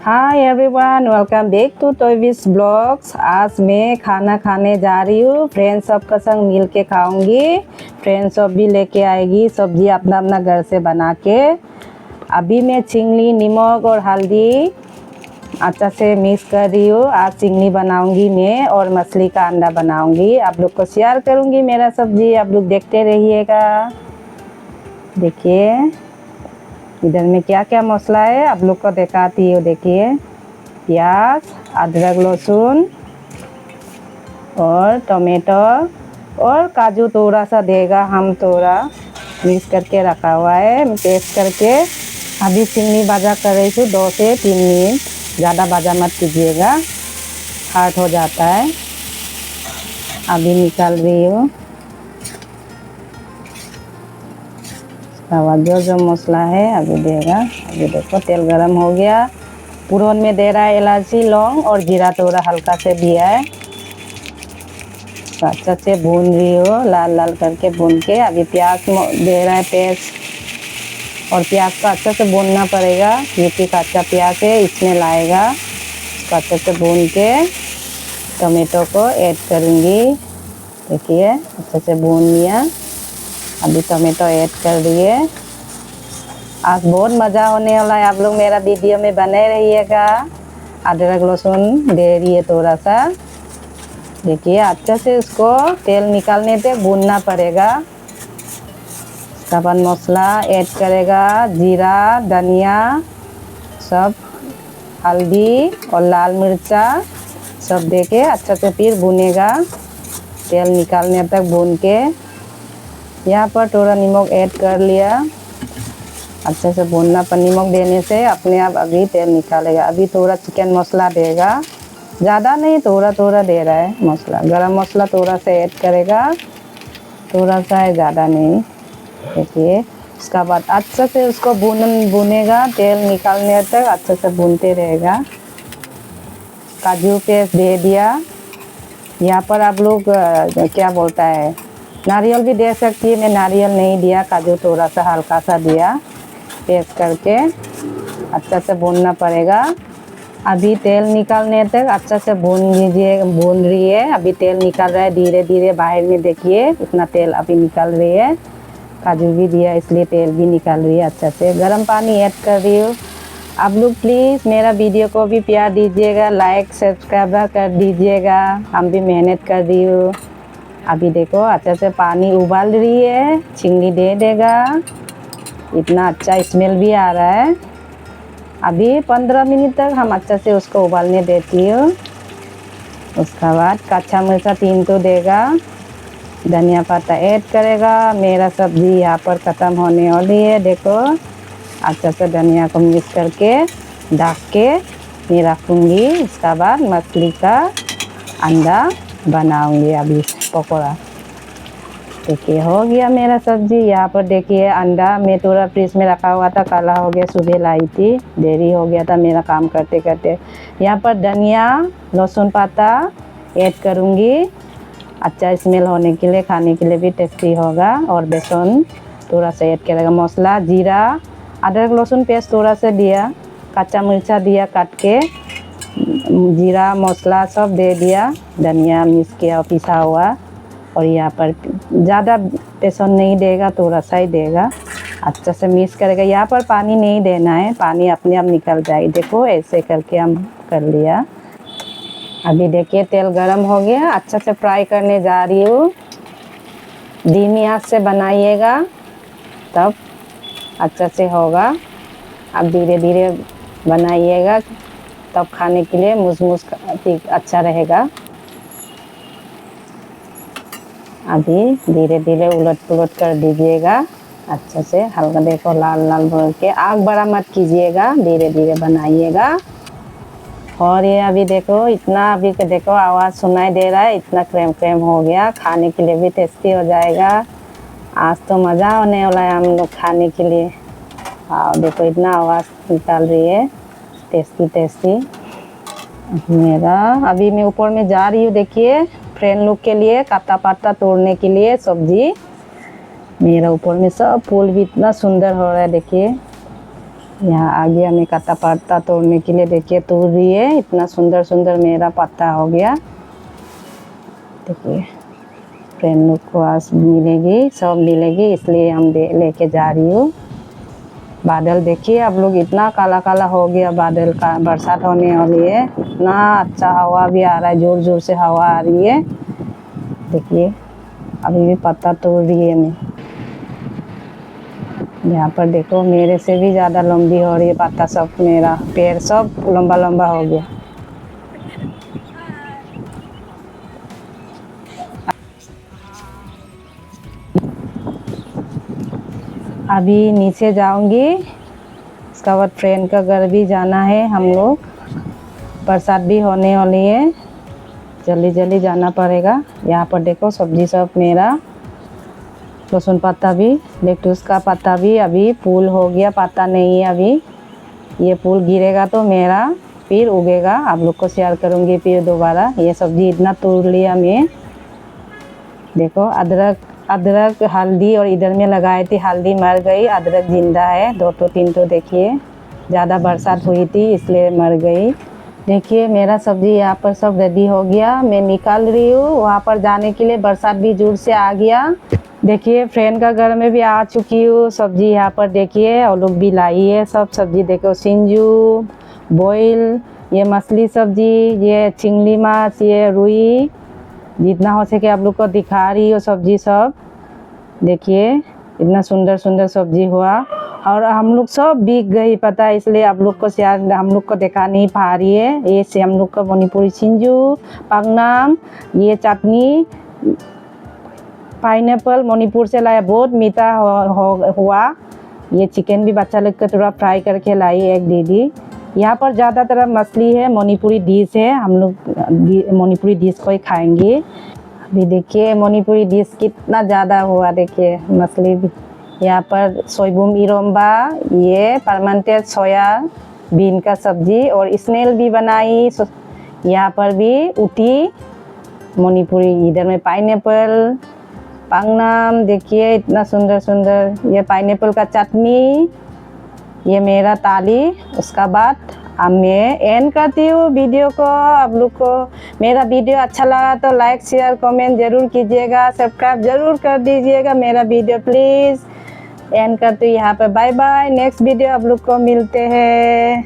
Hi everyone, welcome back to Toywish blogs. आज मैं खाना खाने जा रही हूँ। फ्रेंड्स सब का संग मिल के खाऊंगी। फ्रेंड्स सब भी लेके आएगी सब्जी अपना अपना घर से बना के। अभी मैं चिंगली, नमक और हल्दी अच्छा से मिक्स कर रही हूँ। आज चिंगली बनाऊंगी मैं और मछली का अंडा बनाऊंगी। आप लोग को शेयर करूंगी मेरा सब्जी, आप लोग देखते रहिएगा। देखिए इधर में क्या क्या मसाला है आप लोग को दिखाती हूँ। देखिए प्याज, अदरक, लहसुन और टमाटो और काजू थोड़ा सा देगा, हम थोड़ा मिक्स करके रखा हुआ है पेस्ट करके। अभी चिंगली भाजा कर रही हूँ 2 से 3 मिनट, ज़्यादा भाजा मत कीजिएगा, हार्ड हो जाता है। अभी निकाल रही हूँ। जो मसाला है अभी देगा। अभी देखो तेल गरम हो गया। पुरान में दे रहा है इलायची, लौंग और जीरा थोड़ा हल्का से दिया है। अच्छा से भून रही हो, लाल लाल करके भून के। अभी प्याज दे रहा है पेस्ट, और प्याज को अच्छे से भूनना पड़ेगा क्योंकि कच्चा प्याज है, इसमें लाएगा। इसको अच्छे से भून के टमाटो को ऐड करूँगी। देखिए अच्छे से भून लिया। अभी टमाटो ऐड कर दिए। आज बहुत मज़ा होने वाला है, आप लोग मेरा वीडियो में बने रहिएगा। अदरक लहसुन दे रही है थोड़ा सा। देखिए अच्छे से इसको तेल निकालने तक भूनना पड़ेगा। इसका बाद मसाला ऐड करेगा, जीरा, धनिया सब, हल्दी और लाल मिर्चा सब दे के अच्छे से फिर भुनेगा, तेल निकालने तक भून के। यहाँ पर थोड़ा नमक ऐड कर लिया। अच्छे से भूनना पर नमक देने से अपने आप अभी तेल निकालेगा। अभी थोड़ा चिकन मसाला देगा, ज़्यादा नहीं, थोड़ा थोड़ा दे रहा है मसाला। गरम मसाला थोड़ा सा ऐड करेगा, थोड़ा सा है, ज़्यादा नहीं। देखिए उसका बाद अच्छे से उसको भूनेगा, तेल निकालने तक अच्छे से भूनते रहेगा। काजू पेस्ट दे दिया। यहाँ पर आप लोग क्या बोलता है, नारियल भी दे सकती है। मैं नारियल नहीं दिया, काजू थोड़ा सा हल्का सा दिया। पेस्ट करके अच्छा से भूनना पड़ेगा। अभी तेल निकालने तक अच्छा से भून लीजिए। भून रही है, अभी तेल निकल रहा है धीरे धीरे बाहर में। देखिए इतना तेल अभी निकल रही है। काजू भी दिया इसलिए तेल भी निकल रही है। अच्छा से गर्म पानी ऐड कर रही हूँ। आप लोग प्लीज़ मेरा वीडियो को भी प्यार दीजिएगा, लाइक सब्सक्राइब कर दीजिएगा। हम भी मेहनत कर रही हूँ। अभी देखो अच्छे से पानी उबाल रही है, चिंगली दे देगा। इतना अच्छा स्मेल भी आ रहा है। अभी 15 मिनट तक हम अच्छे से उसको उबालने देती हूँ। उसका बाद कच्चा मिर्चा 3 तो देगा, धनिया पत्ता ऐड करेगा। मेरा सब्जी यहाँ पर ख़त्म होने वाली है। देखो अच्छे से धनिया को मिक्स करके ढक के मैं रखूँगी। उसका बाद मछली का अंडा बनाऊँगी अभी पकौड़ा। देखिए हो गया मेरा सब्जी। यहाँ पर देखिए अंडा मैं थोड़ा फ्रिज में रखा हुआ था, काला हो गया, सुबह लाई थी, देरी हो गया था मेरा काम करते करते। यहाँ पर धनिया, लहसुन पत्ता ऐड करूँगी, अच्छा स्मेल होने के लिए, खाने के लिए भी टेस्टी होगा। और बेसन थोड़ा सा ऐड करेगा। मसाला, जीरा, अदरक लहसुन पेस्ट थोड़ा सा दिया, कच्चा मिर्चा दिया काट के, जीरा मसाला सब दे दिया, धनिया मिक्स किया पिसा हुआ। और यहाँ पर ज़्यादा बेसन नहीं देगा, थोड़ा सा ही देगा। अच्छा से मिक्स करेगा। यहाँ पर पानी नहीं देना है, पानी अपने आप निकल जाएगी। देखो ऐसे करके हम कर लिया। अभी देखिए तेल गरम हो गया, अच्छा से फ्राई करने जा रही हूँ। धीमी आंच से बनाइएगा तब अच्छा से होगा। अब धीरे धीरे बनाइएगा तब खाने के लिए मुझ अच्छा रहेगा। अभी धीरे धीरे उलट पुलट कर दीजिएगा अच्छे से, हल्का देखो लाल लाल भर के। आग बड़ा मत कीजिएगा, धीरे धीरे बनाइएगा। और ये अभी देखो इतना, अभी के देखो आवाज़ सुनाई दे रहा है, इतना क्रेम क्रेम हो गया। खाने के लिए भी टेस्टी हो जाएगा। आज तो मज़ा होने वाला है हम लोग खाने के लिए। हाँ देखो इतना आवाज़ निकाल रही है, टेस्टी टेस्टी मेरा। अभी मैं ऊपर में जा रही हूँ। देखिए फ्रेंड लोग के लिए काटा पाता तोड़ने के लिए सब्जी। मेरा ऊपर में सब फूल भी इतना सुंदर हो रहा है। देखिए यहाँ आ गया मैं कत्ता पत्ता तोड़ने के लिए। देखिए तोड़ रही है, इतना सुंदर सुंदर मेरा पत्ता हो गया। देखिए फ्रेंड लोग को आज मिलेगी, सब मिलेगी, इसलिए हम लेके जा रही हूँ। बादल देखिए आप लोग, इतना काला काला हो गया बादल का, बरसात होने वाली है। इतना अच्छा हवा भी आ रहा है, जोर जोर से हवा आ रही है। देखिए अभी भी पत्ता तोड़ रही है मैं। यहाँ पर देखो मेरे से भी ज़्यादा लंबी हो रही है पत्ता, सब मेरा पेड़ सब लंबा लंबा हो गया। अभी नीचे जाऊंगी, इसका बाद फ्रेंड का घर भी जाना है हम लोग। बरसात भी होने वाली है, जल्दी जल्दी जाना पड़ेगा। यहाँ पर देखो सब्जी सब मेरा, लहसुन पत्ता भी, लेट्यूस का पत्ता भी अभी फूल हो गया, पत्ता नहीं है अभी। ये फूल गिरेगा तो मेरा फिर उगेगा, आप लोग को शेयर करूँगी फिर दोबारा। ये सब्जी इतना तोड़ लिया मैं। देखो अदरक हल्दी और इधर में लगाई थी, हल्दी मर गई, अदरक जिंदा है, 2 तो 3 तो देखिए, ज़्यादा बरसात हुई थी इसलिए मर गई। देखिए मेरा सब्जी यहाँ पर सब रेडी हो गया, मैं निकाल रही हूँ वहाँ पर जाने के लिए। बरसात भी जोर से आ गया। देखिए फ्रेंड का घर में भी आ चुकी हूँ। सब्जी यहाँ पर देखिए और लोग भी लाई है सब सब्जी। देखो सिंजू, बॉयल, ये मछली सब्जी, ये चिंगड़ी माछ, ये रुई, जितना हो सके आप लोग को दिखा रही हो सब्जी सब। देखिए इतना सुंदर सुंदर सब्जी हुआ, और हम लोग सब बिक गई पता है, इसलिए आप लोग को शायद हम लोग को दिखा नहीं पा रही है। ये से हम लोग का मणिपुरी सिंजू, पांगनाम, ये चटनी, पाइनएप्पल मणिपुर से लाया, बहुत मीठा हुआ। ये चिकन भी बच्चा लोग का थोड़ा फ्राई करके लाई एक दीदी। यहाँ पर ज़्यादातर मछली है, मणिपुरी डिश है, हम लोग मणिपुरी डिश को ही खाएंगे। अभी देखिए मणिपुरी डिश कितना ज़्यादा हुआ, देखिए मछली भी। यहाँ पर सोयबुम इरोम्बा, ये परमानेंट सोया बीन का सब्जी, और स्नेल भी बनाई। यहाँ पर भी उटी मणिपुरी, इधर में पाइनएप्पल, पांगनाम, देखिए इतना सुंदर सुंदर। ये पाइनएप्पल का चटनी, ये मेरा ताली। उसका बाद अब मैं एंड करती हूँ वीडियो को। आप लोग को मेरा वीडियो अच्छा लगा तो लाइक शेयर कमेंट ज़रूर कीजिएगा, सब्सक्राइब ज़रूर कर दीजिएगा मेरा वीडियो प्लीज़। एंड करती हूँ यहाँ पे, बाय बाय। नेक्स्ट वीडियो आप लोग को मिलते हैं।